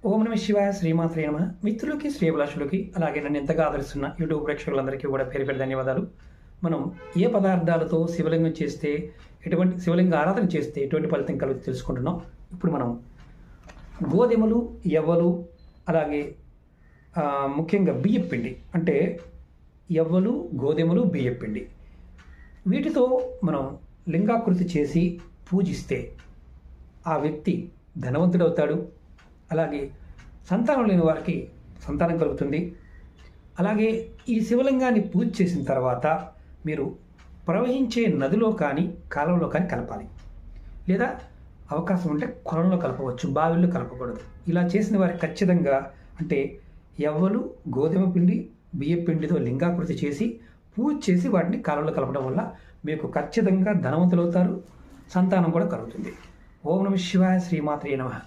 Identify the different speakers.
Speaker 1: ఓం నమ శివాయ శ్రీమాత్రే నమ. మిత్రులకి శ్రేభిలాషులకి అలాగే నన్ను ఎంతగా ఆదరిస్తున్న యూట్యూబ్ ప్రేక్షకులందరికీ కూడా పేరు పేరు ధన్యవాదాలు. మనం ఏ పదార్థాలతో శివలింగం చేస్తే ఎటువంటి శివలింగ ఆరాధన చేస్తే ఎటువంటి ఫలితం కలుగుతుంది తెలుసుకుంటున్నాం. ఇప్పుడు మనం గోధుమలు, ఎవ్వలు, అలాగే ముఖ్యంగా బియ్యపిండి, అంటే ఎవ్వలు, గోధుమలు, బియ్యపిండి, వీటితో మనం లింగాకృతి చేసి పూజిస్తే ఆ వ్యక్తి ధనవంతుడవుతాడు. అలాగే సంతానం లేని వారికి సంతానం కలుగుతుంది. అలాగే ఈ శివలింగాన్ని పూజ చేసిన తర్వాత మీరు ప్రవహించే నదిలో కానీ కాలంలో కానీ కలపాలి, లేదా అవకాశం ఉంటే కొలంలో కలపవచ్చు, బావిల్లో కలపకూడదు. ఇలా చేసిన వారికి ఖచ్చితంగా, అంటే ఎవ్వలు, గోధుమ పిండి, బియ్య పిండితో లింగాకృతి చేసి పూజ చేసి వాటిని కాలంలో కలపడం వల్ల మీకు ఖచ్చితంగా ధనవంతులవుతారు, సంతానం కూడా కలుగుతుంది. ఓం నమ శివాయ శ్రీమాత్రే నమః.